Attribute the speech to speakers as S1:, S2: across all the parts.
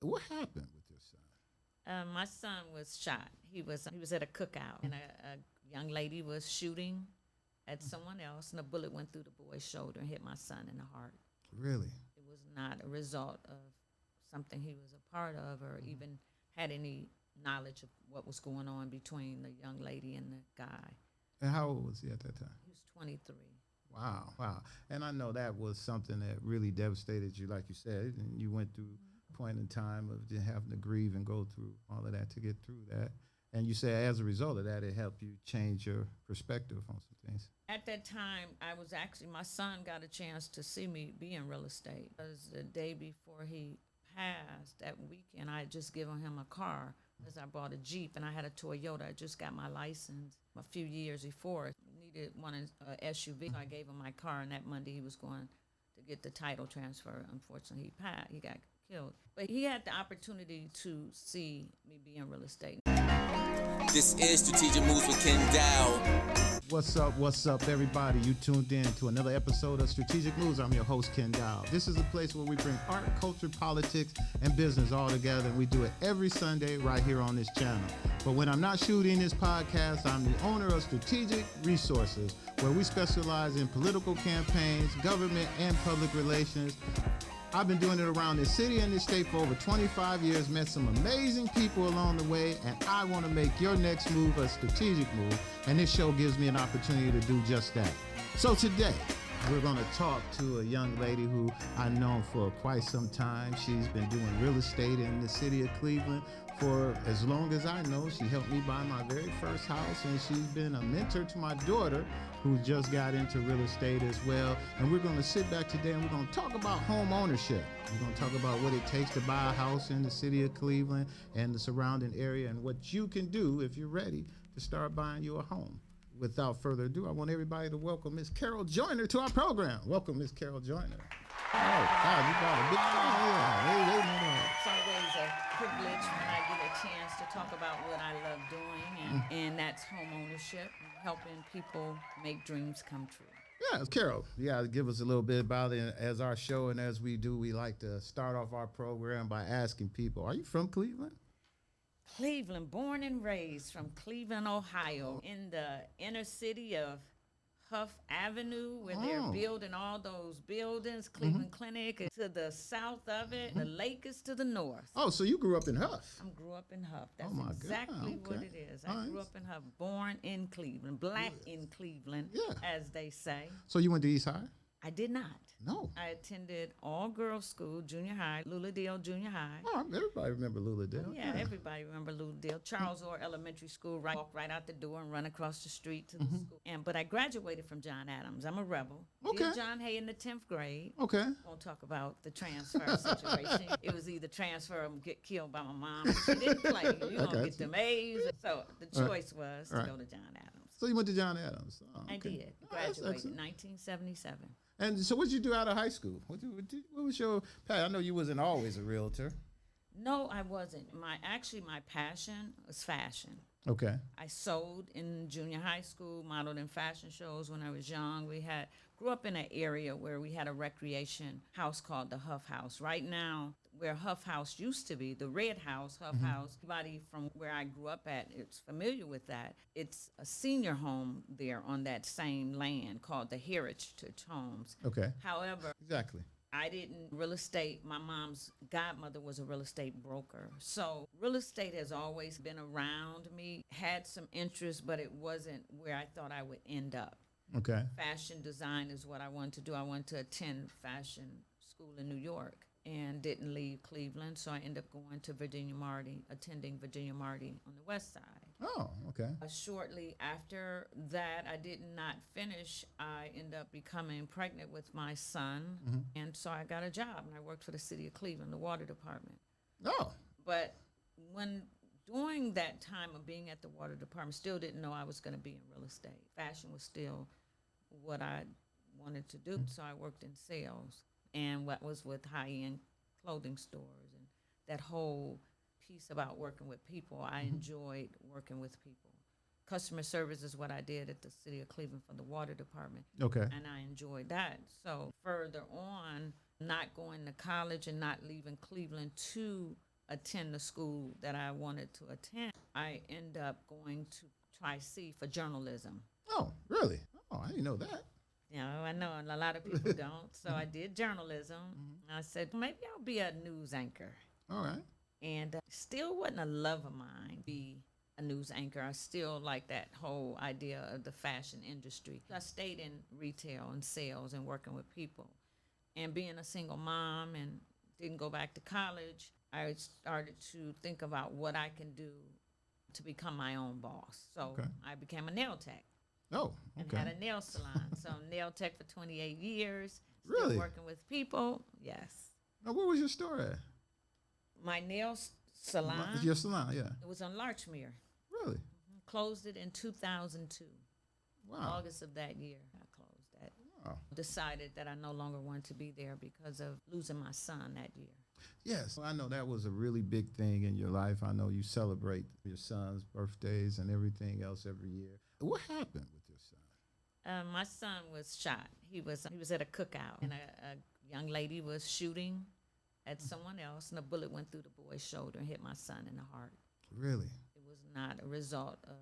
S1: What happened with your son?
S2: My son was shot. He was at a cookout, and a young lady was shooting at someone else, and a bullet went through the boy's shoulder and hit my son in the heart.
S1: Really?
S2: It was not a result of something he was a part of, or even had any knowledge of what was going on between the young lady and the guy.
S1: And how old was he at that time?
S2: He was 23.
S1: Wow, wow. And I know that was something that really devastated you, like you said, and you went through a point in time of just having to grieve and go through all of that to get through that. And you said as a result of that, it helped you change your perspective on some things.
S2: At that time, my son got a chance to see me be in real estate. It was the day before he passed, that weekend, I had just given him a car because I bought a Jeep and I had a Toyota. I just got my license a few years before. Needed one SUV. So I gave him my car, and that Monday he was going to get the title transfer. Unfortunately, he passed. He got killed. But he had the opportunity to see me be in real estate.
S3: This is Strategic Moves with Kenn Dowell.
S1: What's up, everybody? You tuned in to another episode of Strategic Moves. I'm your host, Kenn Dowell. This is a place where we bring art, culture, politics, and business all together, and we do it every Sunday right here on this channel. But when I'm not shooting this podcast, I'm the owner of Strategic Resources, where we specialize in political campaigns, government, and public relations. I've been doing it around this city and this state for over 25 years, met some amazing people along the way, and I want to make your next move a strategic move, and this show gives me an opportunity to do just that. So today, we're going to talk to a young lady who I've known for quite some time. She's been doing real estate in the city of Cleveland for as long as I know. She helped me buy my very first house, and she's been a mentor to my daughter, who just got into real estate as well. And we're going to sit back today and we're going to talk about home ownership. We're going to talk about what it takes to buy a house in the city of Cleveland and the surrounding area, and what you can do if you're ready to start buying you a home. Without further ado, I want everybody to welcome Miss Carol Joyner to our program. Welcome, Miss Carol Joyner. Oh, God, you got a big
S2: It's always a privilege when I get a chance to talk about what I love doing, and that's home ownership, helping people make dreams come true.
S1: Yeah, Carol, you got to give us a little bit about it. As our show and as we do, we like to start off our program by asking people, are you from Cleveland?
S2: Cleveland, born and raised from Cleveland, Ohio, in the inner city of Huff Avenue, where they're building all those buildings, Cleveland Clinic to the south of it, the lake is to the north.
S1: Oh, so you grew up in Huff?
S2: I grew up in Huff. That's
S1: my
S2: exactly
S1: God.
S2: what it is. I grew up in Huff, born in Cleveland, black in Cleveland, as they say.
S1: So you went to East High?
S2: I did not.
S1: No.
S2: I attended all-girls school, junior high, Luladale Junior High.
S1: Oh, everybody remember Luladale.
S2: Yeah, everybody remember Luladale. Charles Orr Elementary School, walk right out the door and run across the street to the school. But I graduated from John Adams. I'm a rebel.
S1: Okay.
S2: Did John Hay in the 10th grade.
S1: Okay.
S2: Won't talk about the transfer situation. It was either transfer or get killed by my mom. She didn't play. You're going to get them A's. So the choice was to go to John Adams.
S1: So you went to John Adams. Oh, okay.
S2: I did. Graduated in 1977.
S1: And so what did you do out of high school? What was your path? I know you wasn't always a realtor.
S2: No, I wasn't. My passion was fashion.
S1: Okay.
S2: I sewed in junior high school, modeled in fashion shows when I was young. Grew up in an area where we had a recreation house called the Huff House. Right now, where Huff House used to be, the Red House, Huff House, everybody from where I grew up at is familiar with that. It's a senior home there on that same land called the Heritage Homes.
S1: Okay.
S2: However,
S1: Exactly.
S2: I didn't real estate. My mom's godmother was a real estate broker. So real estate has always been around me, had some interest, but it wasn't where I thought I would end up.
S1: Okay.
S2: Fashion design is what I wanted to do. I wanted to attend fashion school in New York and didn't leave Cleveland. So I ended up going to attending Virginia Marty on the west side.
S1: Oh, okay.
S2: Shortly after that, I did not finish. I ended up becoming pregnant with my son, and so I got a job, and I worked for the city of Cleveland, the water department.
S1: Oh.
S2: But during that time of being at the water department, still didn't know I was going to be in real estate. Fashion was still what I wanted to do, so I worked in sales, and what was with high-end clothing stores, and that whole piece about working with people. I enjoyed working with people. Customer service is what I did at the city of Cleveland for the water department.
S1: Okay.
S2: And I enjoyed that. So further on, not going to college and not leaving Cleveland to attend the school that I wanted to attend, I end up going to Tri-C for journalism.
S1: Oh, really? Oh, I didn't know that.
S2: You know, I know a lot of people don't. So I did journalism. I said, maybe I'll be a news anchor.
S1: All right.
S2: And still wasn't a love of mine be a news anchor. I still like that whole idea of the fashion industry. I stayed in retail and sales and working with people. And being a single mom and didn't go back to college, I started to think about what I can do to become my own boss. So I became a nail tech.
S1: Oh,
S2: okay. And had a nail salon. So nail tech for 28 years.
S1: Still
S2: really? Working with people. Yes.
S1: Now, where was your store at?
S2: My nail salon.
S1: Your salon, yeah.
S2: It was on Larchmere.
S1: Really?
S2: Closed it in 2002.
S1: Wow.
S2: August of that year, I closed that.
S1: Wow.
S2: Decided that I no longer wanted to be there because of losing my son that year.
S1: Yes, I know that was a really big thing in your life. I know you celebrate your son's birthdays and everything else every year. What happened with your son?
S2: My son was shot. He was at a cookout, and a young lady was shooting at someone else, and a bullet went through the boy's shoulder and hit my son in the heart.
S1: Really?
S2: It was not a result of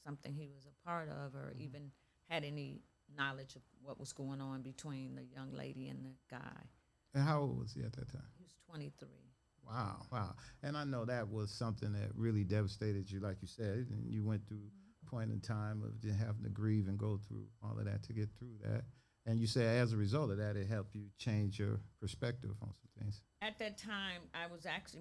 S2: something he was a part of or even had any knowledge of what was going on between the young lady and the guy.
S1: And how old was he at that time?
S2: He was 23.
S1: Wow. And I know that was something that really devastated you, like you said, and you went through a point in time of just having to grieve and go through all of that to get through that. And you say as a result of that, it helped you change your perspective on some things.
S2: At that time,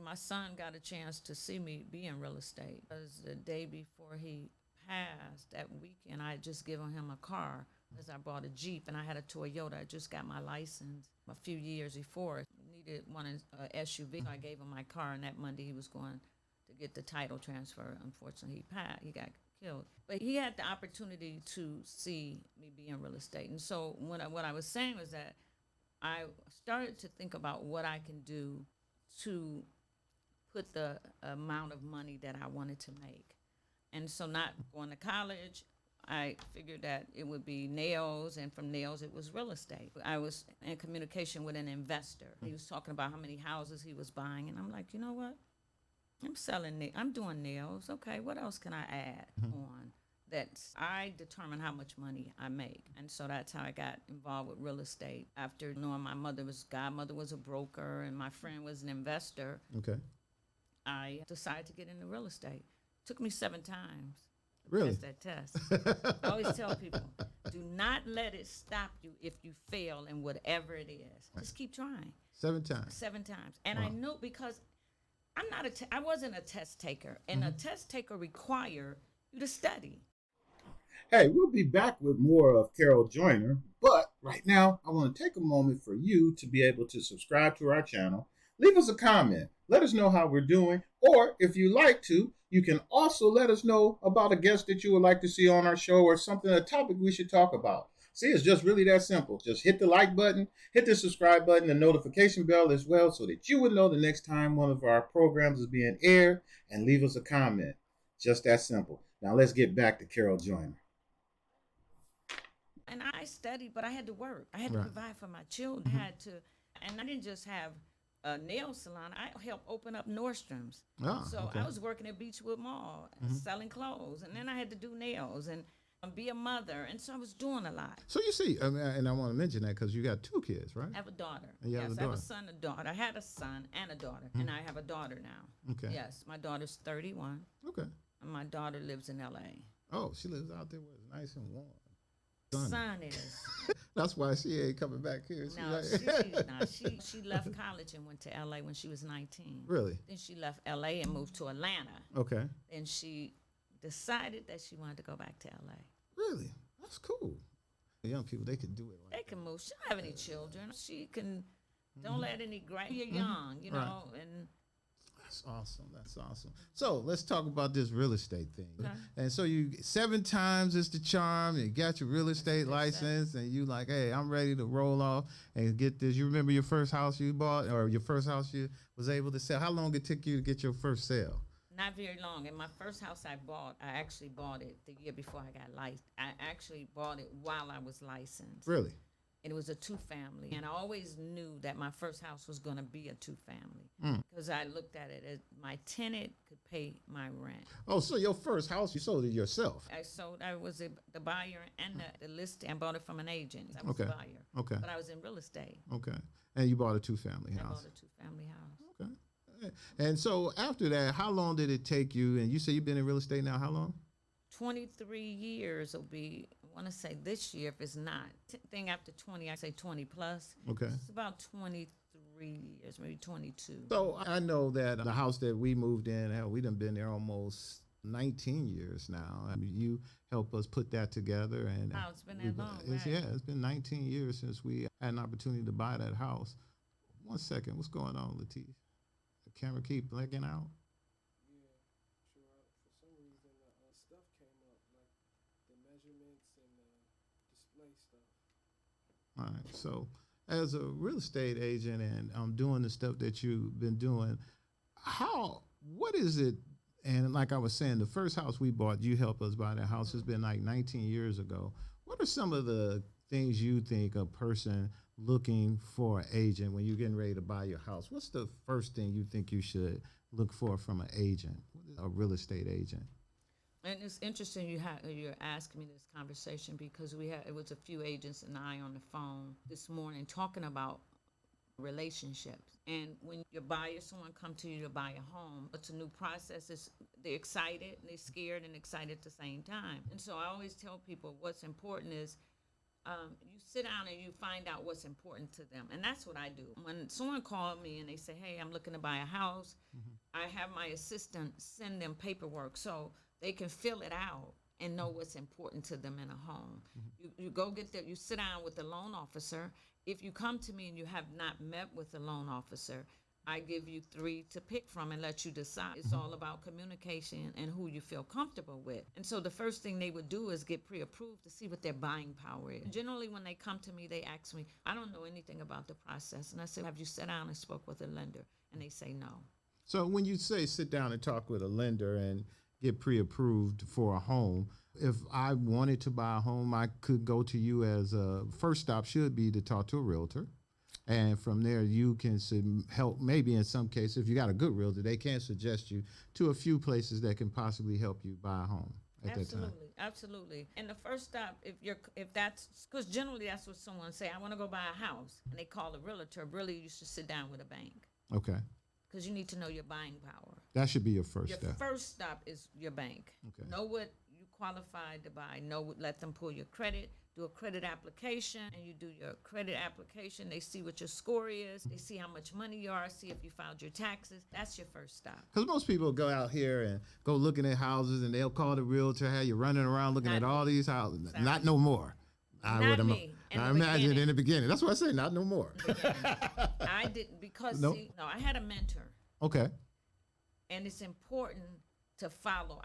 S2: my son got a chance to see me be in real estate. It was the day before he passed. That weekend, I had just given him a car because I bought a Jeep, and I had a Toyota. I just got my license a few years before. Needed one SUV. So I gave him my car, and that Monday he was going to get the title transfer. Unfortunately, he passed. He got killed. But he had the opportunity to see me be in real estate. And so what I was saying was that I started to think about what I can do to put the amount of money that I wanted to make. And so not going to college, I figured that it would be nails, and from nails it was real estate. I was in communication with an investor. He was talking about how many houses he was buying, and I'm like, you know what? I'm doing nails. Okay, what else can I add on? I determine how much money I make. And so that's how I got involved with real estate. After knowing my godmother was a broker and my friend was an investor, I decided to get into real estate. Took me 7 times.
S1: Really?
S2: That test. I always tell people, do not let it stop you if you fail in whatever it is. Just keep trying.
S1: 7 times.
S2: 7 times. And I knew because I wasn't a test taker, and a test taker require you to study.
S1: Hey, we'll be back with more of Carol Joyner, but right now I want to take a moment for you to be able to subscribe to our channel. Leave us a comment. Let us know how we're doing, or if you like to, you can also let us know about a guest that you would like to see on our show or a topic we should talk about. See, it's just really that simple. Just hit the like button, hit the subscribe button, the notification bell as well, so that you would know the next time one of our programs is being aired, and leave us a comment. Just that simple. Now let's get back to Carol Joyner.
S2: And I studied, but I had to work. I had to provide for my children. And I didn't just have a nail salon. I helped open up Nordstrom's. I was working at Beechwood Mall, selling clothes. And then I had to do nails and be a mother. And so I was doing a lot.
S1: So you see, and I want to mention that because you got 2 kids, right?
S2: I have a daughter.
S1: Yes,
S2: I have a son and a daughter. I had a son and a daughter, and I have a daughter now.
S1: Okay.
S2: Yes, my daughter's 31.
S1: Okay.
S2: And my daughter lives in L.A.
S1: Oh, she lives out there where it's nice and warm.
S2: Son is.
S1: That's why she ain't coming back here.
S2: She left college and went to L.A. when she was 19.
S1: Really?
S2: Then she left L.A. and moved to Atlanta.
S1: Okay.
S2: And she decided that she wanted to go back to L.A.
S1: Really? That's cool. The young people, they can do it.
S2: They can move. She don't have any children. She can. Don't let any. You're young, you know, and.
S1: That's awesome. So let's talk about this real estate thing.
S2: Okay.
S1: And so 7 times is the charm. You got your real estate license, and you like, hey, I'm ready to roll off and get this. You remember your first house you bought, or your first house you was able to sell? How long it took you to get your first sale?
S2: Not very long. And my first house I actually bought it the year before I got licensed. I actually bought it while I was licensed.
S1: Really?
S2: and it was a 2-family. And I always knew that my first house was going to be a 2-family because I looked at it as my tenant could pay my rent.
S1: Oh, so your first house, you sold it yourself?
S2: I was the buyer and the listing. I bought it from an agent. I was the buyer.
S1: Okay.
S2: But I was in real estate.
S1: Okay. And you bought a 2-family house?
S2: I bought a 2-family house.
S1: Okay. And so after that, how long did it take you? And you say you've been in real estate now, how long?
S2: 23 years will be, I want to say this year, if it's not. Thing after 20, I say 20 plus.
S1: Okay.
S2: It's about 23 years, maybe 22.
S1: So I know that the house that we moved in, hell, we done been there almost 19 years now. I mean, you help us put that together. And
S2: wow, it's been that long, right?
S1: Yeah, it's been 19 years since we had an opportunity to buy that house. 1 second, what's going on, Latif? The camera keep blinking out?
S4: Yeah, sure. For some reason, stuff came up, like the measurements and display stuff.
S1: All right, so as a real estate agent and doing the stuff that you've been doing, what is it? And like I was saying, the first house we bought, you helped us buy that house. It's been like 19 years ago. What are some of the things you think a person looking for an agent when you're getting ready to buy your house? What's the first thing you think you should look for from an agent, a real estate agent?
S2: And it's interesting you're asking me this conversation because it was a few agents and I on the phone this morning talking about relationships. And when someone come to you to buy a home, it's a new process. They're excited, and they're scared and excited at the same time. And so I always tell people what's important is you sit down and you find out what's important to them. And that's what I do. When someone called me and they say, hey, I'm looking to buy a house, I have my assistant send them paperwork so they can fill it out and know what's important to them in a home. You go you sit down with the loan officer. If you come to me and you have not met with the loan officer, I give you 3 to pick from and let you decide. It's all about communication and who you feel comfortable with. And so the first thing they would do is get pre-approved to see what their buying power is. Generally, when they come to me, they ask me, I don't know anything about the process. And I said, have you sat down and spoke with a lender? And they say no.
S1: So when you say sit down and talk with a lender and get pre-approved for a home, if I wanted to buy a home, I could go to you as a first stop should be to talk to a realtor. And from there, you can help, maybe in some cases, if you got a good realtor, they can suggest you to a few places that can possibly help you buy a home at that time.
S2: Absolutely. And the first stop, if that's, because generally that's what someone say, I want to go buy a house, and they call a realtor, really you should sit down with a bank.
S1: Okay.
S2: Because you need to know your buying power.
S1: That should be your first step.
S2: Your first stop is your bank.
S1: Okay.
S2: Know what you qualified to buy. Let them pull your credit. Do a credit application, and you do your credit application. They see what your score is. They see how much money you are, see if you filed your taxes. That's your first stop.
S1: Because most people go out here and go looking at houses, and they'll call the realtor, have you running around looking at all these houses.
S2: Sorry.
S1: Not no more.
S2: Not me.
S1: I imagine in the beginning. That's why I say not no more.
S2: I didn't because,
S1: Nope.
S2: I had a mentor.
S1: Okay.
S2: And it's important to follow.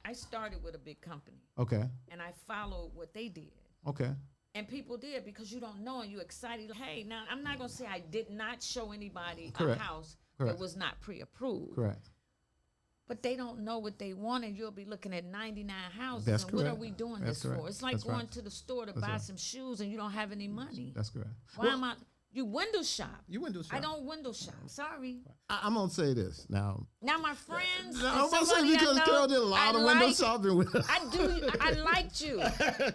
S2: I started with a big company.
S1: Okay.
S2: And I followed what they did.
S1: Okay.
S2: And people did because you don't know and you're excited. Hey, now I'm not going to say I did not show anybody
S1: Correct.
S2: a house
S1: Correct.
S2: that was not pre-approved.
S1: Correct.
S2: But they don't know what they want, and you'll be looking at 99 houses.
S1: That's
S2: and
S1: correct.
S2: what are we doing
S1: That's
S2: this
S1: correct.
S2: for? It's like
S1: That's
S2: going
S1: right.
S2: to the store to
S1: That's
S2: buy
S1: right.
S2: some shoes and you don't have any money.
S1: That's correct.
S2: Why am I? You window shop.
S1: You window shop.
S2: I don't window shop. Sorry.
S1: I'm going to say this now.
S2: Now my friends.
S1: I'm
S2: and
S1: going to say
S2: somebody I
S1: because
S2: know,
S1: Carol did a lot of window shopping with us.
S2: I do. I liked you.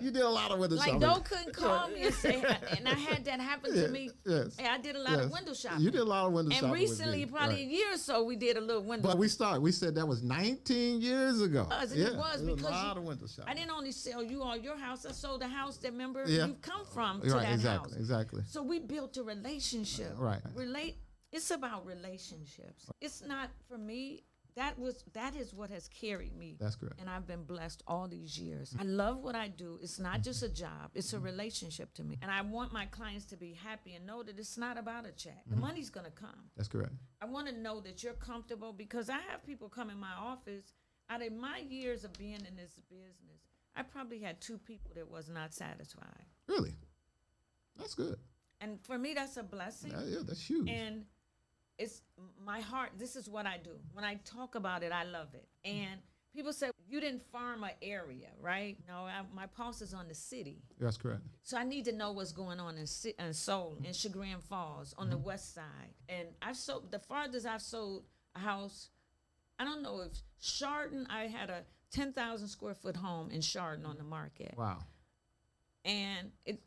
S1: You did a lot of window
S2: Like
S1: shopping.
S2: Doe couldn't call me and say, and I had that happen to me.
S1: Yes.
S2: Hey, I did a lot of window shopping.
S1: You did a lot of window shopping.
S2: And recently,
S1: with me.
S2: probably
S1: Right.
S2: a year or so, we did a little window.
S1: But we said that was 19 years ago.
S2: It was because
S1: a lot of window shopping.
S2: I didn't only sell you all your house. I sold the house that
S1: Yeah.
S2: you come from to
S1: Right,
S2: that
S1: exactly,
S2: house.
S1: exactly.
S2: So we built a relationship.
S1: Right.
S2: It's about relationships. It's not for me. That is what has carried me.
S1: That's correct.
S2: And I've been blessed all these years. I love what I do. It's not just a job. It's a relationship to me. And I want my clients to be happy and know that it's not about a check. The money's going to come.
S1: That's correct.
S2: I want to know that you're comfortable because I have people come in my office. Out of my years of being in this business, I probably had 2 people that was not satisfied.
S1: Really? That's good.
S2: And for me, that's a blessing.
S1: Yeah, that's huge.
S2: And it's my heart. This is what I do. When I talk about it, I love it. And people say, you didn't farm an area, right? No, my pulse is on the city.
S1: That's correct.
S2: So I need to know what's going on in Seoul, in Chagrin Falls, on the west side. And I've sold, the farthest I've sold a house, I don't know if Chardon, I had a 10,000 square foot home in Chardon on the market.
S1: Wow.
S2: And it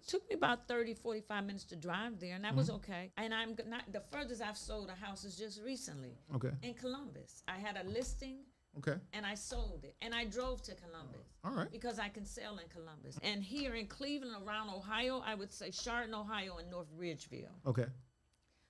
S2: took me about 30, 45 minutes to drive there, and that was okay. And I'm not, the furthest I've sold a house is just recently.
S1: Okay.
S2: In Columbus. I had a listing.
S1: Okay.
S2: And I sold it. And I drove to Columbus.
S1: All right.
S2: Because I can sell in Columbus. And here in Cleveland, around Ohio, I would say Chardon, Ohio, and North Ridgeville.
S1: Okay.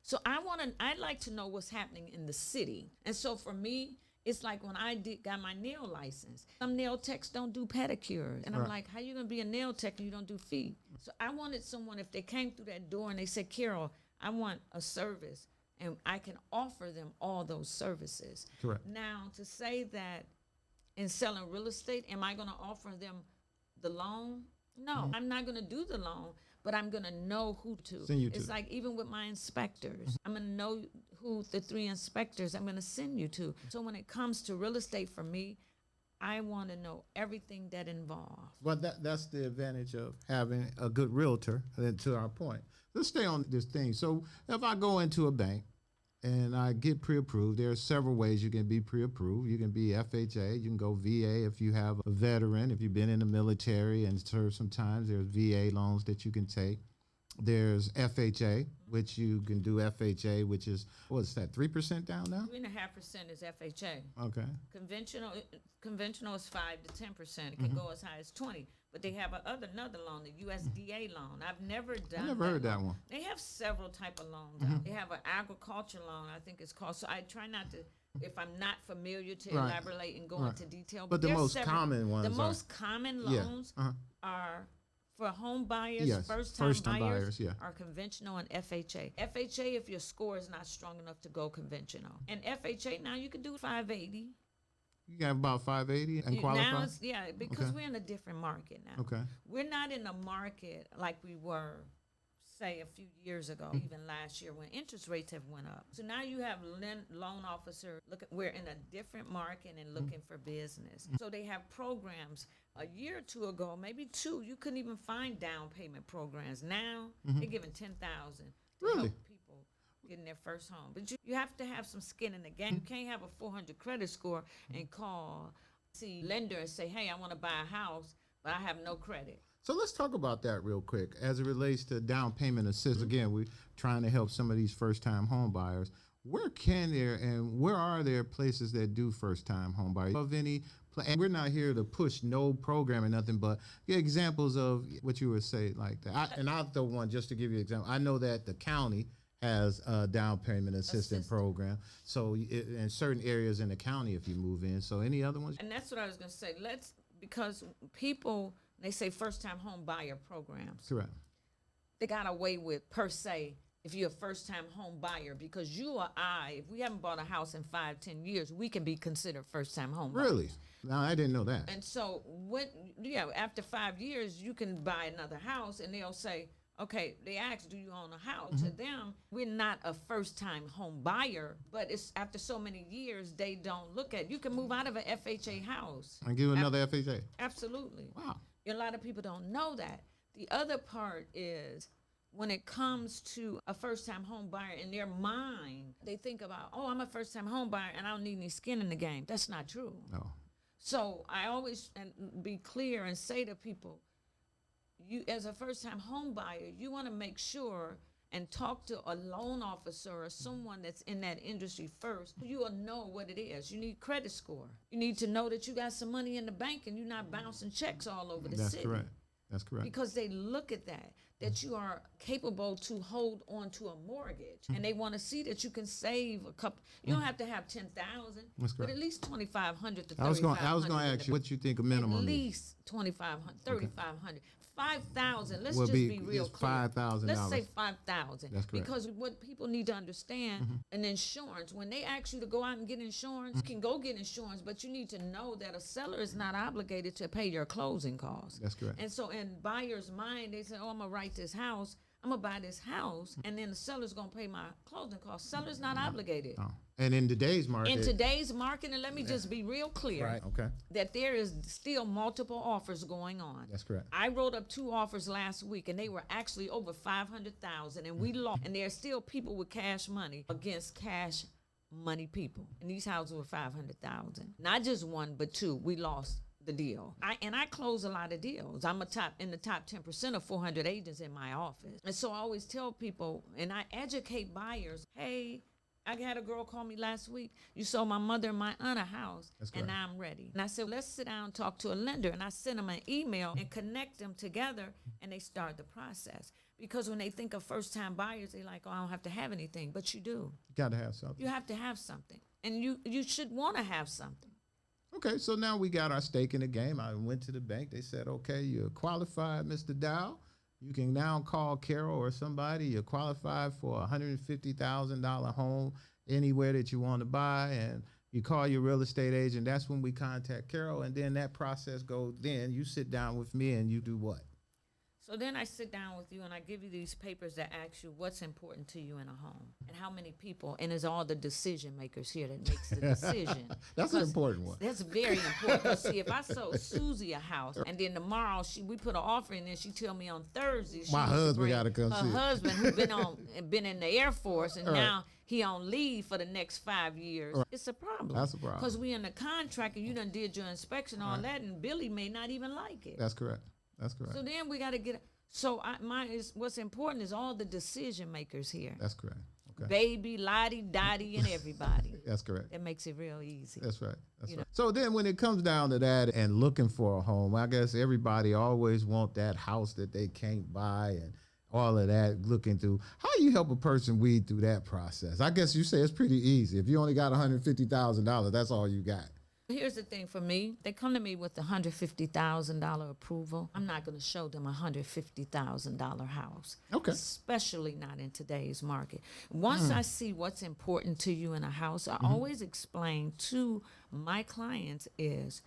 S2: So I'd like to know what's happening in the city. And so for me, it's like when I got my nail license. Some nail techs don't do pedicures. And I'm like, how you going to be a nail tech and you don't do feet? So I wanted someone, if they came through that door and they said, Carol, I want a service. And I can offer them all those services.
S1: Correct.
S2: Now, to say that in selling real estate, am I going to offer them the loan? No, I'm not going to do the loan, but I'm going to know who to.
S1: Send you to.
S2: It's like even with my inspectors, I'm going to know who the 3 inspectors I'm going to send you to. So when it comes to real estate for me, I want to know everything that involves.
S1: But that's the advantage of having a good realtor, and to our point. Let's stay on this thing. So if I go into a bank and I get pre-approved, there are several ways you can be pre-approved. You can be FHA, you can go VA if you have a veteran, if you've been in the military and served some times, there's VA loans that you can take. There's FHA, which you can do FHA, which is, what's that, 3% down now?
S2: 3.5% is FHA.
S1: Okay.
S2: Conventional is 5 to 10%. It can go as high as 20. But they have another loan, the USDA loan. I've never done.
S1: I never heard that one.
S2: They have several type of loans. They have an agriculture loan, I think it's called. So I try not to, if I'm not familiar, to elaborate and go into detail.
S1: But the most common ones.
S2: The most common loans are for home buyers,
S1: Yes,
S2: first-time buyers,
S1: yeah.
S2: are conventional and FHA. FHA, if your score is not strong enough to go conventional. And FHA, now you can do 580.
S1: You got about 580 and qualify?
S2: Now it's, because we're in a different market now.
S1: Okay.
S2: We're not in a market like we were, say, a few years ago, even last year when interest rates have went up. So now you have loan officer, we're in a different market and looking for business. So they have programs. A year or two ago, maybe 2, you couldn't even find down payment programs. Now they're giving $10,000 to
S1: Really?
S2: help people getting their first home. But you have to have some skin in the game. You can't have a 400 credit score and call, see lender and say, hey, I want to buy a house, but I have no credit.
S1: So let's talk about that real quick as it relates to down payment assist. Again, we're trying to help some of these first-time home buyers. Where are there places that do first-time home buyers? Of any, and we're not here to push no program or nothing, but get examples of what you would say like that. And I'll throw one just to give you an example. I know that the county has a down payment assistance program. So in certain areas in the county, if you move in. So any other ones?
S2: And that's what I was going to say. Because people, they say first-time home buyer programs.
S1: Correct.
S2: They got away with, per se, if you're a first-time home buyer, because you or I, if we haven't bought a house in 5-10 years, we can be considered first-time home buyers.
S1: Really? No, I didn't know that.
S2: And so, after 5 years, you can buy another house, and they'll say, okay, they ask, do you own a house? To them, we're not a first-time home buyer, but it's after so many years, they don't look at, you can move out of an FHA house.
S1: And give another FHA?
S2: Absolutely.
S1: Wow.
S2: A lot of people don't know that. The other part is, when it comes to a first-time home buyer, in their mind, they think about, oh, I'm a first-time home buyer and I don't need any skin in the game. That's not true.
S1: No.
S2: So I always be clear and say to people, you as a first-time home buyer, you want to make sure and talk to a loan officer or someone that's in that industry first. You will know what it is. You need credit score. You need to know that you got some money in the bank and you're not bouncing checks all over the city.
S1: That's correct. That's correct.
S2: Because they look at that you are capable to hold on to a mortgage. And they want to see that you can save a couple. You don't have to have 10,000, but at least 2,500 to 3,500.
S1: I was going to ask you what you think a minimum
S2: at
S1: is.
S2: least 2,500, 3,500. 5,000. Let's just be real clear.
S1: $5,000.
S2: Let's say 5,000.
S1: That's correct.
S2: Because what people need to understand, an insurance, when they ask you to go out and get insurance, you can go get insurance, but you need to know that a seller is not obligated to pay your closing costs.
S1: That's correct.
S2: And so in buyer's mind, they say, oh, I'm going to write this house. I'm gonna buy this house, and then the seller's gonna pay my closing costs. Seller's not obligated.
S1: Oh. And in today's market.
S2: In today's market, and let me just be real clear,
S1: Right. Okay.
S2: that there is still multiple offers going on.
S1: That's correct.
S2: I wrote up 2 offers last week, and they were actually over 500,000, and we lost. And there are still people with cash money against cash money people, and these houses were 500,000. Not just 1, but 2. We lost the deal. I close a lot of deals. I'm in the top 10% of 400 agents in my office, and so I always tell people, and I educate buyers, hey. I had a girl call me last week. You sold my mother and my aunt a house, and now I'm ready. And I said, let's sit down and talk to a lender. And I sent them an email and connect them together, and they start the process. Because when they think of first-time buyers, they're like, oh, I don't have to have anything. But you do.
S1: You got to have something.
S2: You have to have something. And you should want to have something.
S1: Okay, so now we got our stake in the game. I went to the bank. They said, okay, you're qualified, Mr. Dowell. You can now call Carol or somebody. You're qualified for a $150,000 home anywhere that you want to buy, and you call your real estate agent. That's when we contact Carol, and then that process goes. Then you sit down with me, and you do what?
S2: So then I sit down with you and I give you these papers that ask you what's important to you in a home and how many people, and it's all the decision makers here that makes the decision.
S1: That's an important one.
S2: That's very important. 'Cause see, if I sold Susie a house and then tomorrow we put an offer in, and she tell me on Thursday
S1: My husband got to come see
S2: her
S1: it.
S2: husband who been in the Air Force and now he on leave for the next 5 years. Right. It's a problem.
S1: That's a problem.
S2: Because we in the contract and you done did your inspection, all that, and Billy may not even like it.
S1: That's correct. That's correct.
S2: So then we got to get. So what's important is all the decision makers here.
S1: That's correct. Okay.
S2: Baby, Lottie, Dottie, and everybody.
S1: That's correct.
S2: That makes it real easy.
S1: That's right. That's right. So then when it comes down to that and looking for a home, I guess everybody always want that house that they can't buy and all of that looking through. How do you help a person weed through that process? I guess you say it's pretty easy. If you only got $150,000, that's all you got.
S2: Here's the thing for me. They come to me with a $150,000 approval. I'm not going to show them a $150,000 house.
S1: Okay.
S2: Especially not in today's market. Once I see what's important to you in a house, I always explain to my clients is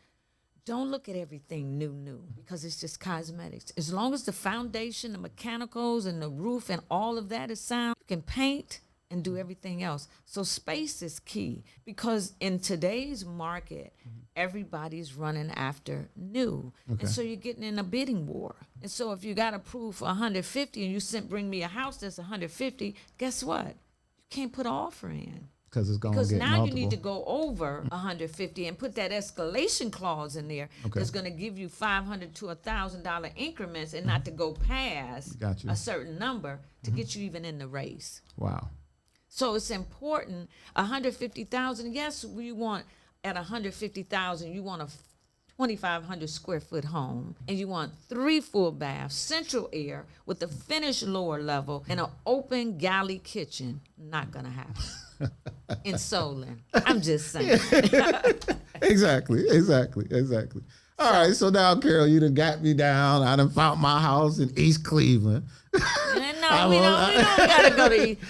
S2: don't look at everything new because it's just cosmetics. As long as the foundation, the mechanicals, and the roof and all of that is sound, you can paint and do everything else. So space is key because in today's market, everybody's running after new.
S1: Okay.
S2: And so you're getting in a bidding war. And so if you got approved for 150 and you bring me a house that's 150, guess what? You can't put an offer in.
S1: Because it's going to get
S2: Because now
S1: multiple.
S2: you need to go over 150 and put that escalation clause in there that's going to give you $500 to $1,000 increments and not to go past
S1: Got you.
S2: a certain number to get you even in the race.
S1: Wow.
S2: So it's important. 150,000. Yes, we want at 150,000. You want a 2,500 square foot home, and you want 3 full baths, central air with a finished lower level, and an open galley kitchen. Not gonna happen in Solon. I'm just saying.
S1: Exactly. All right, so now, Carol, you done got me down. I done found my house in East Cleveland.
S2: No, we don't gotta go to East.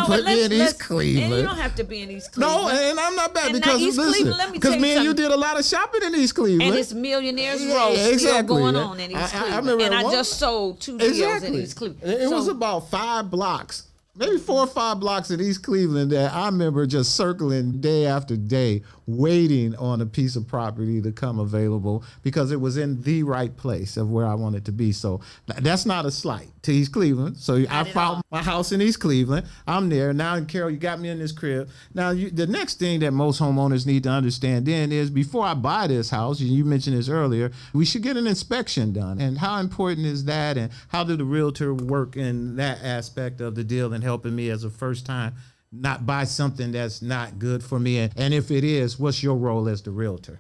S1: Put me in East Cleveland.
S2: And you don't have to be in East Cleveland.
S1: No, and I'm not bad
S2: And
S1: because
S2: now East
S1: listen,
S2: Cleveland, let me
S1: because
S2: tell you
S1: me and you
S2: something.
S1: did a lot of shopping in East Cleveland.
S2: And it's Millionaires
S1: Yeah,
S2: Row still
S1: exactly.
S2: going on in East
S1: I
S2: Cleveland.
S1: remember
S2: And I
S1: one-
S2: just sold 2 deals
S1: Exactly.
S2: in East Cleveland.
S1: It was about 5 blocks, maybe 4 or 5 blocks in East Cleveland that I remember just circling day after day, waiting on a piece of property to come available because it was in the right place of where I wanted to be. So that's not a slight to East Cleveland. So I found my house in East Cleveland. I'm there. Now, Carol, you got me in this crib. Now, the next thing that most homeowners need to understand then is before I buy this house, you mentioned this earlier, we should get an inspection done. And how important is that? And how did the realtor work in that aspect of the deal and helping me as a first time not buy something that's not good for me? And if it is, what's your role as the realtor?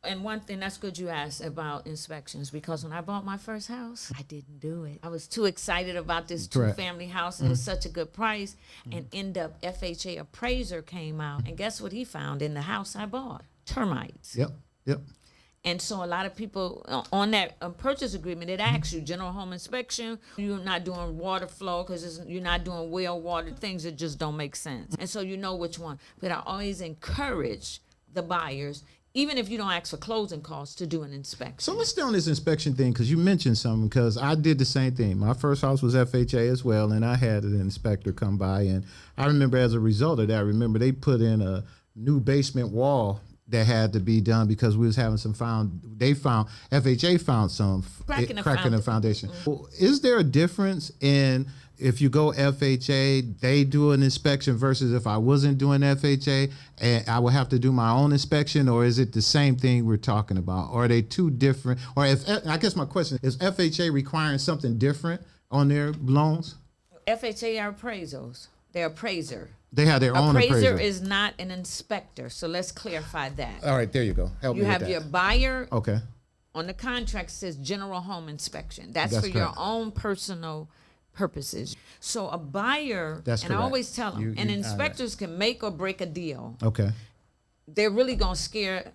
S2: And one thing, that's good you asked about inspections, because when I bought my first house, I didn't do it. I was too excited about this
S1: Correct.
S2: 2-family house, and it was such a good price, and end up FHA appraiser came out, and guess what he found in the house I bought? Termites.
S1: Yep.
S2: And so a lot of people on that purchase agreement, it asks you general home inspection. You're not doing water flow because you're not doing well water, things that just don't make sense. And so you know which one. But I always encourage the buyers, even if you don't ask for closing costs to do an inspection.
S1: So let's stay on this inspection thing, because you mentioned something, because I did the same thing. My first house was FHA as well, and I had an inspector come by, and I remember as a result of that, they put in a new basement wall that had to be done because we was having some FHA found some crack in the foundation. Well, is there a difference in if you go FHA, they do an inspection versus if I wasn't doing FHA and I would have to do my own inspection, or is it the same thing we're talking about? Or are they two different? Or I guess my question is FHA requiring something different on their loans?
S2: FHA are appraisals. They're appraiser.
S1: They have their own appraiser.
S2: Appraiser is not an inspector, so let's clarify that.
S1: All right, there you go. Help me with that.
S2: You have your buyer.
S1: Okay.
S2: On the contract says general home inspection. That's for
S1: correct.
S2: your own personal purposes. So a buyer,
S1: That's
S2: and
S1: correct.
S2: I always tell them, and inspectors can make or break a deal.
S1: Okay.
S2: They're really going to scare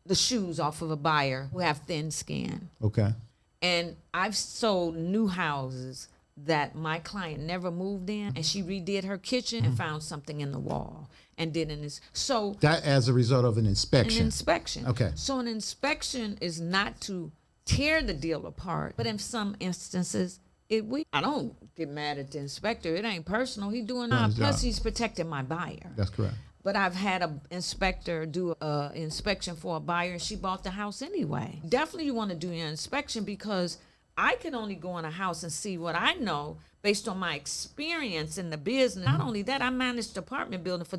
S2: the shoes off of a buyer who have thin skin.
S1: Okay.
S2: And I've sold new houses that my client never moved in, and she redid her kitchen and found something in the wall and did so
S1: that as a result of an inspection.
S2: An inspection.
S1: Okay.
S2: So an inspection is not to tear the deal apart, but in some instances I don't get mad at the inspector. It ain't personal. He doing plus he's protecting my buyer.
S1: That's correct.
S2: But I've had an inspector do an inspection for a buyer, and she bought the house anyway. Definitely you want to do your inspection, because I can only go in a house and see what I know based on my experience in the business. Not only that, I managed apartment building for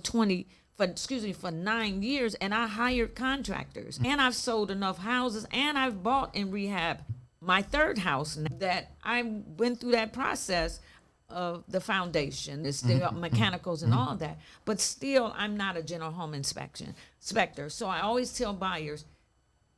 S2: 9 years, and I hired contractors. And I've sold enough houses, and I've bought and rehab my third house that I went through that process of the foundation, the mechanicals and all that. But still, I'm not a general home inspector. So I always tell buyers,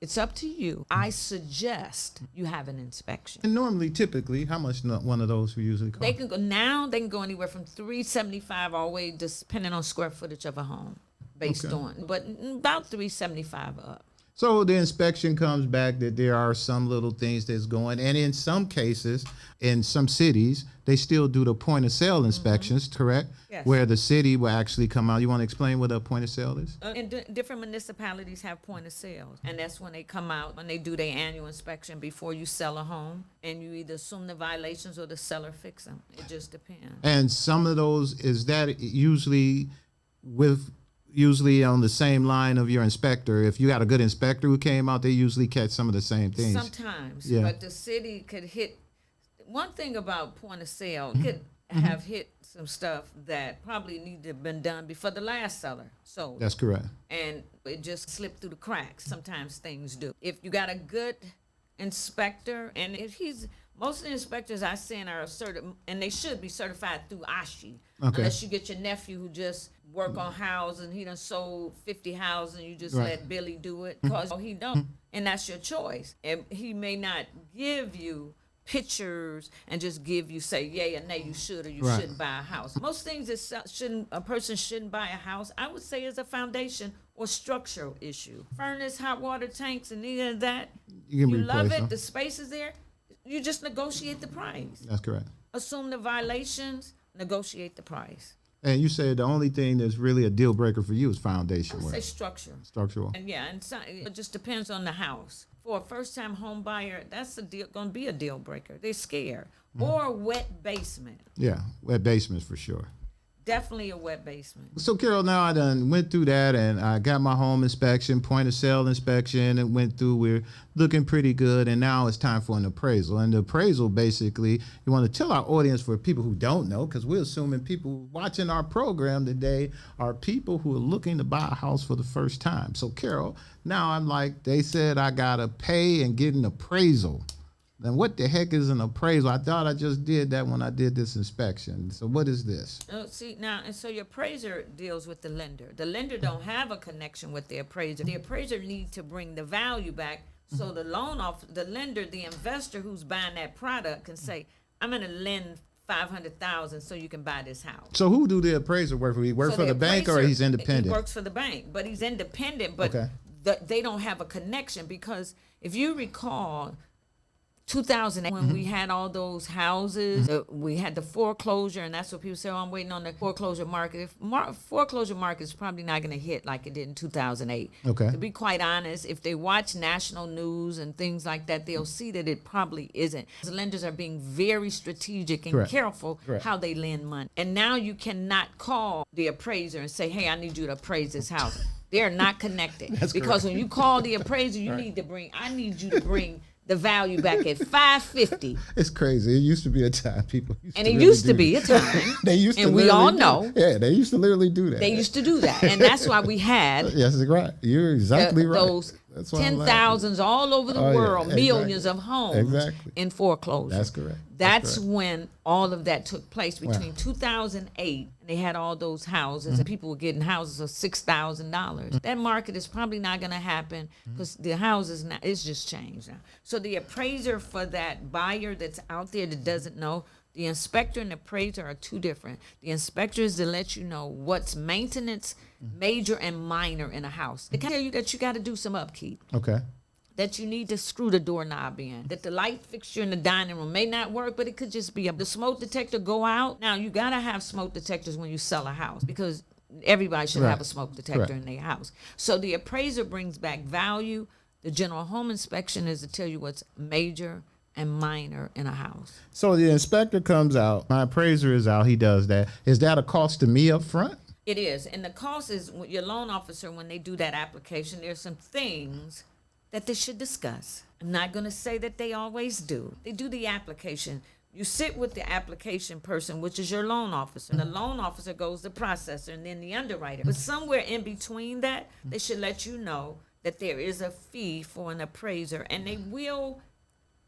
S2: it's up to you. I suggest you have an inspection.
S1: And normally, typically, how much one of those we usually cost?
S2: They can go anywhere from $375 all the way, depending on square footage of a home, based on, but about $375 up.
S1: So the inspection comes back that there are some little things that's going, and in some cases, in some cities, they still do the point of sale inspections, correct?
S2: Yes.
S1: Where the city will actually come out. You want to explain what a point of sale is?
S2: And different municipalities have point of sales, and that's when they come out, when they do their annual inspection before you sell a home, and you either assume the violations or the seller fix them. It just depends.
S1: And some of those, is that usually on the same line of your inspector? If you got a good inspector who came out, they usually catch some of the same things.
S2: Sometimes,
S1: yeah.
S2: But the city could hit. One thing about point of sale, could have hit some stuff that probably need to have been done before the last seller sold.
S1: That's correct.
S2: And it just slipped through the cracks. Sometimes things do. If you got a good inspector, and if most of the inspectors I send are certified, and they should be certified through ASHI.
S1: Okay.
S2: Unless you get your nephew who just work on houses and he done sold 50 houses and you just let Billy do it, because he don't, and that's your choice. And he may not give you pictures and just give you, say yay or nay, you should or you shouldn't buy a house. Most things that a person shouldn't buy a house, I would say, is a foundation or structural issue. Furnace, hot water tanks, and any of that, you love it, the space is there, you just negotiate the price.
S1: That's correct. Assume
S2: the violations, negotiate the price.
S1: And you said the only thing that's really a deal breaker for you is foundation work.
S2: Say structure.
S1: Structural.
S2: And it just depends on the house. For a first-time home buyer, that's going to be a deal breaker. They're scared. Or a wet basement.
S1: Yeah, wet basements for sure.
S2: Definitely a wet basement.
S1: So, Carol, now I done went through that, and I got my home inspection, point of sale inspection, and went through. We're looking pretty good, and now it's time for an appraisal. And the appraisal, basically, you want to tell our audience, for people who don't know, because we're assuming people watching our program today are people who are looking to buy a house for the first time. So, Carol, now I'm like, they said I got to pay and get an appraisal. Then what the heck is an appraisal? I thought I just did that when I did this inspection. So what is this?
S2: See, now, and so your appraiser deals with the lender. The lender don't have a connection with the appraiser. The appraiser needs to bring the value back, so the the lender, the investor who's buying that product can say, I'm going to lend $500,000 so you can buy this house.
S1: So who do the appraiser work for? He work for the bank, or he's independent?
S2: He works for the bank, but he's independent, but they don't have a connection, because if you recall, 2008, when we had all those houses, we had the foreclosure, and that's what people say, oh, I'm waiting on the foreclosure market. Foreclosure market is probably not going to hit like it did in 2008.
S1: Okay.
S2: To be quite honest, if they watch national news and things like that, they'll see that it probably isn't. The lenders are being very strategic and careful how they lend money. And now you cannot call the appraiser and say, hey, I need you to appraise this house. They're not connected. Because when you call the appraiser, I need you to bring the value back at $550.
S1: It's crazy. It used to be a time people used
S2: and
S1: to
S2: it
S1: really
S2: used to
S1: do
S2: be
S1: that.
S2: a time.
S1: They used to,
S2: and we all know.
S1: Yeah, they used to literally do that.
S2: They used to do that, and that's why we had.
S1: Yes, right. You're exactly right.
S2: Those 10,000s all over the world, millions of homes in foreclosure.
S1: That's correct.
S2: That's when all of that took place between 2008. They had all those houses, and people were getting houses of $6,000. That market is probably not going to happen because the houses now it's just changed now. So the appraiser for that buyer that's out there that doesn't know, the inspector and the appraiser are two different. The inspector is to let you know what's maintenance, major and minor in a house. They can tell you that you got to do some upkeep.
S1: Okay.
S2: That you need to screw the doorknob in. That the light fixture in the dining room may not work, but it could just be the smoke detector go out. Now, you got to have smoke detectors when you sell a house because everybody should have a smoke detector in their house. So the appraiser brings back value. The general home inspection is to tell you what's major and minor in a house.
S1: So the inspector comes out, my appraiser is out, he does that. Is that a cost to me up front?
S2: It is. And the cost is your loan officer, when they do that application, there's some things that they should discuss. I'm not going to say that they always do. They do the application. You sit with the application person, which is your loan officer. The loan officer goes the processor and then the underwriter. But somewhere in between that, they should let you know that there is a fee for an appraiser, and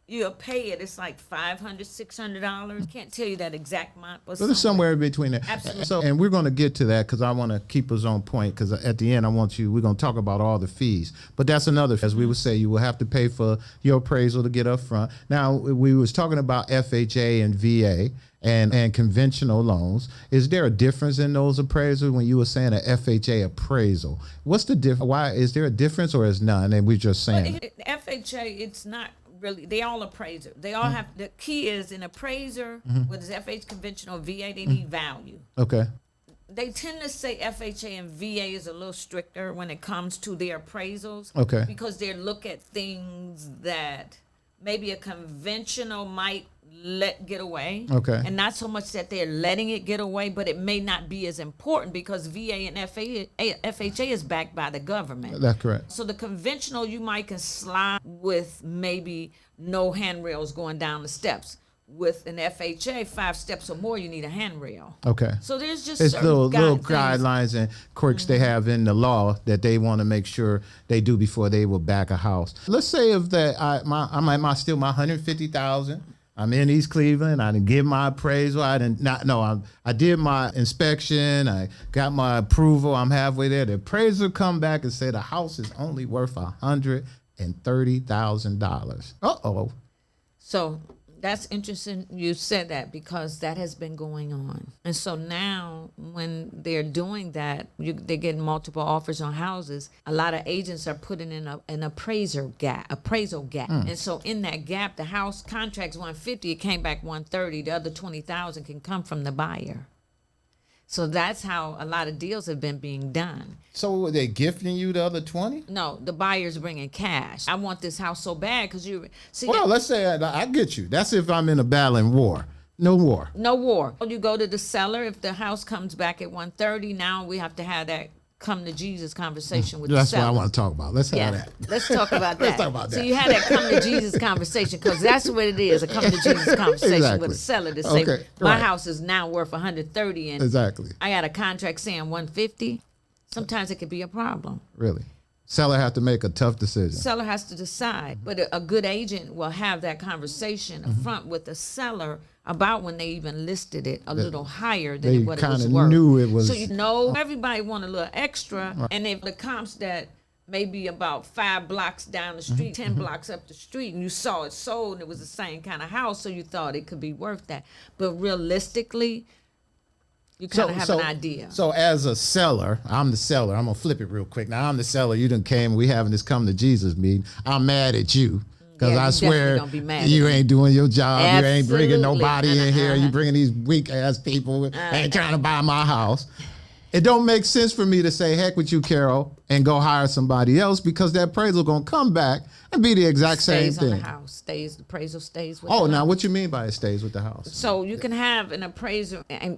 S2: you'll pay it. It's like $500, $600. Can't tell you that exact amount, but
S1: it's somewhere in between there.
S2: Absolutely.
S1: So, and we're going to get to that because I want to keep us on point because at the end we're going to talk about all the fees. But that's another, as we would say, you will have to pay for your appraisal to get up front. Now, we was talking about FHA and VA and conventional loans. Is there a difference in those appraisals when you were saying an FHA appraisal? What's the difference? Why is there a difference or is none? And we're just saying
S2: FHA, it's not really, they all appraiser. They all have, the key is an appraiser, whether it's FH, conventional, VA, they need value.
S1: Okay.
S2: They tend to say FHA and VA is a little stricter when it comes to their appraisals.
S1: Okay.
S2: Because they look at things that maybe a conventional might let get away.
S1: Okay.
S2: And not so much that they're letting it get away, but it may not be as important because VA and FHA is backed by the government.
S1: That's correct.
S2: So the conventional, you might can slide with maybe no handrails going down the steps. With an FHA, 5 steps or more, you need a handrail.
S1: Okay.
S2: So there's just
S1: it's little
S2: things.
S1: guidelines and quirks they have in the law that they want to make sure they do before they will back a house. Let's say if that I still my $150,000. I'm in East Cleveland. I didn't give my appraisal. I did my inspection. I got my approval. I'm halfway there. The appraiser come back and say the house is only worth $130,000. Uh-oh.
S2: So that's interesting you said that because that has been going on. And so now when they're doing that, they're getting multiple offers on houses. A lot of agents are putting in an appraisal gap. And so in that gap, the house contract's $150, it came back $130. The other $20,000 can come from the buyer. So that's how a lot of deals have been being done.
S1: So were they gifting you the other 20?
S2: No, the buyer's bringing cash. I want this house so bad because you see.
S1: Well, let's say I get you. That's if I'm in a battling war. No war.
S2: No war. You go to the seller. If the house comes back at $130, now we have to have that come to Jesus conversation with the seller.
S1: That's what I want to talk about. Let's have that.
S2: Let's talk about that.
S1: Let's talk about that.
S2: So you had that come to Jesus conversation because that's what it is, a come to Jesus conversation with a seller to say, my house is now worth $130 and I got a contract saying $150. Sometimes it could be a problem.
S1: Really? Seller have to make a tough decision.
S2: Seller has to decide. But a good agent will have that conversation up front with the seller about when they even listed it a little higher than what it was worth.
S1: They knew it was.
S2: So everybody want a little extra. Right. And if the comps that maybe about 5 blocks down the street, 10 blocks up the street, and you saw it sold and it was the same kind of house, so you thought it could be worth that. But realistically, you kind of have an idea.
S1: So as a seller, I'm the seller. I'm going to flip it real quick. Now, I'm the seller. You done came. We having this come to Jesus meeting. I'm mad at you Because
S2: Yeah,
S1: I
S2: you definitely
S1: swear
S2: gonna be mad at
S1: you
S2: me.
S1: ain't doing your job. You ain't bringing
S2: Absolutely.
S1: nobody in here. You bringing these weak ass people. Ain't trying to buy my house. It don't make sense for me to say, heck with you, Carol, and go hire somebody else because that appraisal going to come back and be the exact same
S2: Stays on
S1: thing.
S2: the house. The appraisal stays with
S1: Oh,
S2: the
S1: now
S2: house.
S1: what you mean by it stays with the house?
S2: So you can have an appraiser, and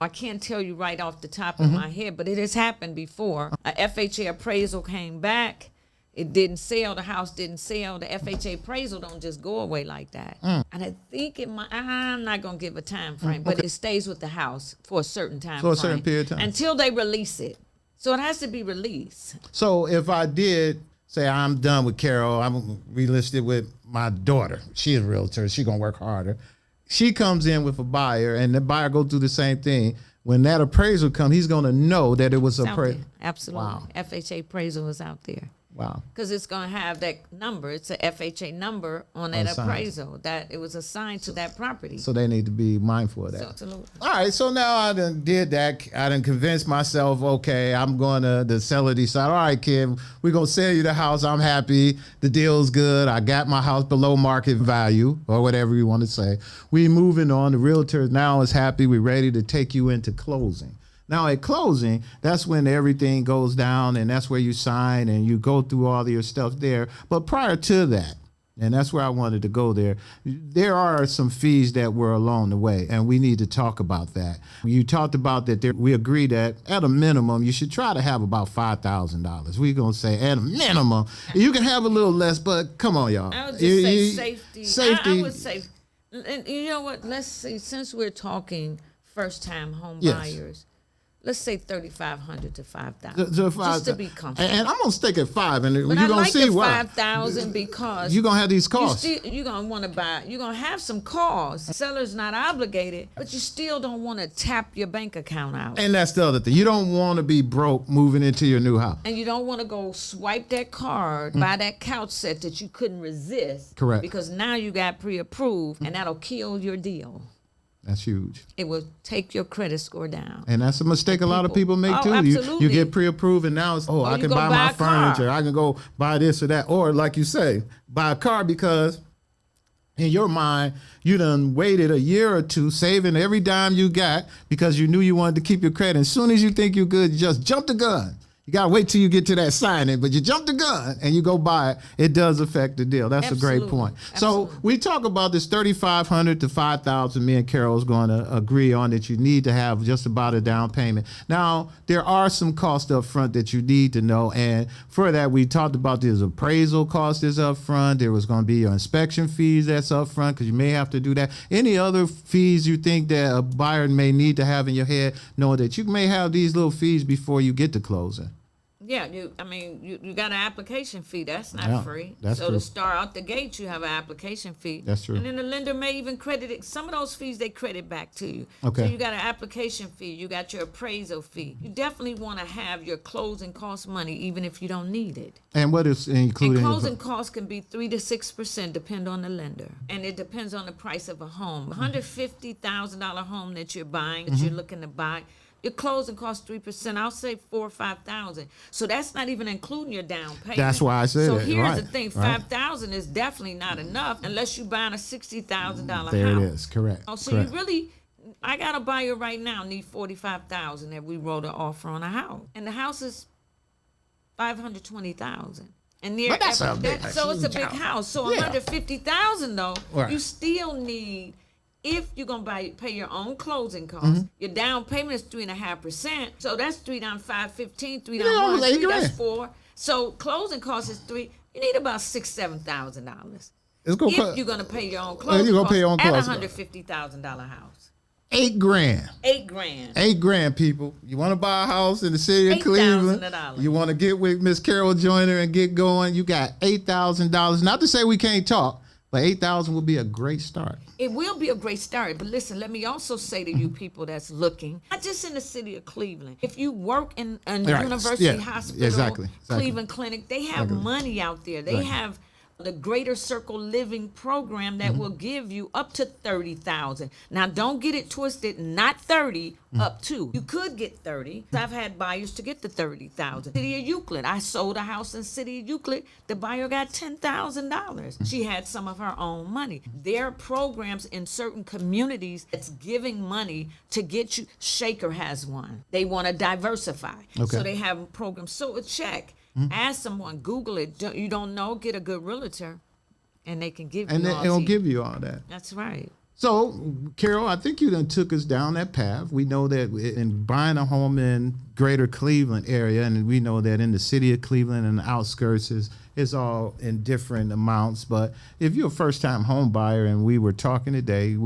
S2: I can't tell you right off the top
S1: Mm-hmm.
S2: of my head, but it has happened before. A FHA appraisal came back. It didn't sell. The house didn't sell. The FHA appraisal don't just go away like that. And I think I'm not going to give a time frame, but it stays with the house for a certain time
S1: For a
S2: frame.
S1: certain period of time.
S2: Until they release it. So it has to be released.
S1: So if I did say I'm done with Carol, I'm relisted with my daughter. She's a realtor. She's going to work harder. She comes in with a buyer, and the buyer goes through the same thing. When that appraisal comes, he's going to know that it was
S2: It's out there.
S1: appraisal.
S2: Absolutely.
S1: Wow.
S2: FHA appraisal is out there.
S1: Wow.
S2: Because it's going to have that number. It's a FHA number on that
S1: Assigned.
S2: appraisal that it was assigned to that property.
S1: So they need to be mindful of that.
S2: Absolutely.
S1: All right, so now I done did that. I done convinced myself, okay, I'm going to the seller decide, all right, kid, we're going to sell you the house. I'm happy. The deal's good. I got my house below market value or whatever you want to say. We moving on. The realtor now is happy. We're ready to take you into closing. Now at closing, that's when everything goes down and that's where you sign and you go through all of your stuff there. But prior to that, and that's where I wanted to go there are some fees that were along the way, and we need to talk about that. You talked about that we agree that at a minimum, you should try to have about $5,000. We're going to say at a minimum. You can have a little less, but come on, y'all.
S2: I would just say safety.
S1: Safety.
S2: I would say, and you know what, let's see, since we're talking first-time home
S1: Yes.
S2: buyers, let's say $3,500 to $5,000,
S1: To
S2: just to be comfortable.
S1: And I'm going to stick at 5, and
S2: But
S1: you're
S2: I
S1: going
S2: like
S1: to see
S2: the
S1: why.
S2: $5,000 because
S1: You're going to have these costs.
S2: you're going to want to buy. You're going to have some costs. Seller's not obligated, but you still don't want to tap your bank account out.
S1: And that's the other thing. You don't want to be broke moving into your new house.
S2: And you don't want to go swipe that card, buy that couch set that you couldn't resist.
S1: Correct.
S2: Because now you got pre-approved, and that'll kill your deal.
S1: That's huge.
S2: It will take your credit score down.
S1: And that's a mistake a lot of people make
S2: Oh,
S1: too.
S2: absolutely.
S1: You get pre-approved and now it's, I
S2: you
S1: can
S2: go
S1: buy
S2: buy
S1: my
S2: a car.
S1: furniture. I can go buy this or that. Or like you say, buy a car because in your mind, you done waited a year or two saving every dime you got because you knew you wanted to keep your credit. As soon as you think you're good, you just jump the gun. You got to wait till you get to that signing, but you jump the gun and you go buy it. It does affect the deal. That's a great
S2: Absolutely.
S1: point.
S2: Absolutely.
S1: So we talk about this $3,500 to $5,000. Me and Carol's going to agree on that you need to have just about a down payment. Now, there are some costs up front that you need to know. And for that, we talked about this appraisal cost is up front. There was going to be your inspection fees that's up front because you may have to do that. Any other fees you think that a buyer may need to have in your head, know that you may have these little fees before you get to closing.
S2: Yeah, you got an application fee. That's not
S1: Yeah,
S2: free.
S1: that's
S2: so
S1: true.
S2: to start out the gate, you have an application fee.
S1: That's true.
S2: And then the lender may even credit it. Some of those fees they credit back to you.
S1: Okay.
S2: So you got an application fee. You got your appraisal fee. You definitely want to have your closing cost money, even if you don't need it.
S1: And what is included?
S2: And closing costs can be 3 to 6%, depend on the lender, and it depends on the price of a home. $150,000 home that you're buying, that you're looking to buy. Your closing costs 3%. I'll say $4,000 or $5,000. So that's not even including your down payment.
S1: That's why I said
S2: so
S1: it,
S2: here's
S1: right,
S2: the thing:
S1: right.
S2: $5,000 is definitely not enough unless you're buying a $60,000 house.
S1: There it is. Correct.
S2: Oh, so
S1: Correct.
S2: you really, I got a buyer right now need $45,000 that we wrote an offer on a house, and the house is $520,000. And
S1: But that's a big-
S2: so it's a
S1: huge
S2: big
S1: house.
S2: house. So
S1: Yeah.
S2: $150,000 though,
S1: Right.
S2: you still need. If you're gonna pay your own closing costs,
S1: Mm-hmm.
S2: your down payment is 3.5%. So that's 3 down 5, 15, 3
S1: Yeah,
S2: down 1,
S1: almost 8
S2: 3, that's
S1: grand.
S2: 4. So closing costs is 3. You need about $6,000-$7,000
S1: It's gonna
S2: if
S1: cost
S2: you're gonna pay your own closing
S1: you're gonna
S2: costs
S1: pay your own
S2: at a
S1: closing.
S2: $150,000 house.
S1: $8,000.
S2: $8,000.
S1: $8,000, people. You want to buy a house in the city of Cleveland?
S2: $8,000.
S1: You want to get with Miss Carol Joyner and get going? You got $8,000. Not to say we can't talk, but $8,000 would be a great start.
S2: It will be a great start, but listen, let me also say to you people that's looking, not just in the city of Cleveland. If you work in a
S1: Right.
S2: university
S1: Yeah.
S2: hospital,
S1: Exactly.
S2: Cleveland Clinic, they have money out there. They
S1: Right.
S2: have the Greater Circle Living program that will give you up to $30,000. Now, don't get it twisted, not 30, up to. You could get 30. I've had buyers to get the 30,000. City of Euclid, I sold a house in City of Euclid. The buyer got $10,000. She had some of her own money. There are programs in certain communities that's giving money to get you. Shaker has one. They want to diversify.
S1: Okay.
S2: So they have programs. So a check. Ask someone, Google it. You don't know, get a good realtor, and they can give you all
S1: And they'll
S2: tea.
S1: give you all that.
S2: That's right.
S1: So, Carol, I think you done took us down that path. We know that in buying a home in greater Cleveland area, and we know that in the city of Cleveland and the outskirts is all in different amounts. But if you're a first-time home buyer, and we were talking today,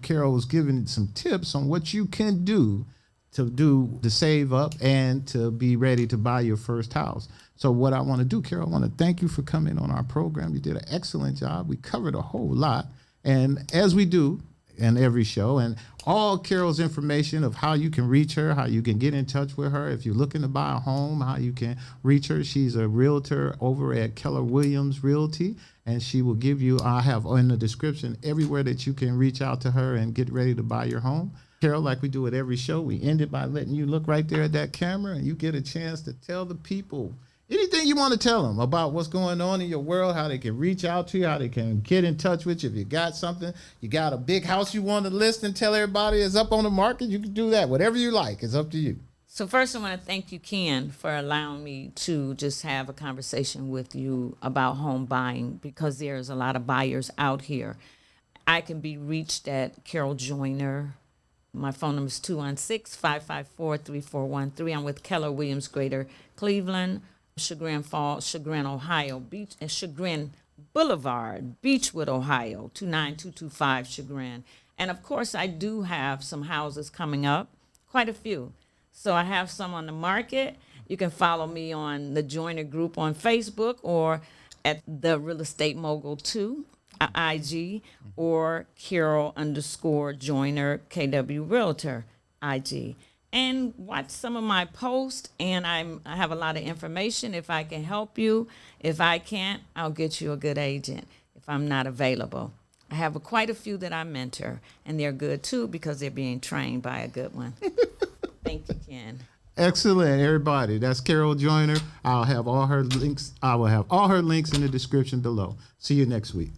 S1: Carol was giving some tips on what you can do to save up and to be ready to buy your first house. So what I want to do, Carol, I want to thank you for coming on our program. You did an excellent job. We covered a whole lot. And as we do in every show, and all Carol's information of how you can reach her, how you can get in touch with her, if you're looking to buy a home, how you can reach her. She's a realtor over at Keller Williams Realty, and she will give you, I have in the description, everywhere that you can reach out to her and get ready to buy your home. Carol, like we do at every show, we end it by letting you look right there at that camera, and you get a chance to tell the people anything you want to tell them about what's going on in your world, how they can reach out to you, how they can get in touch with you. If you got something, you got a big house you want to list and tell everybody is up on the market, you can do that. Whatever you like, it's up to you.
S2: So first I want to thank you, Ken, for allowing me to just have a conversation with you about home buying, because there's a lot of buyers out here. I can be reached at Carol Joyner. My phone number is 216-554-3413. I'm with Keller Williams Greater Cleveland, Chagrin Falls, Chagrin, Ohio, Beach, and Chagrin Boulevard, Beechwood, Ohio, 29225 Chagrin. And of course, I do have some houses coming up, quite a few. So I have some on the market. You can follow me on the Joyner Group on Facebook or at the Real Estate Mogul 2 IG, or Carol_Joyner KW Realtor IG. And watch some of my posts, and I have a lot of information. If I can help you, if I can't, I'll get you a good agent if I'm not available. I have quite a few that I mentor, and they're good too because they're being trained by a good one. Thank you, Ken.
S1: Excellent, everybody. That's Carol Joyner. I will have all her links in the description below. See you next week.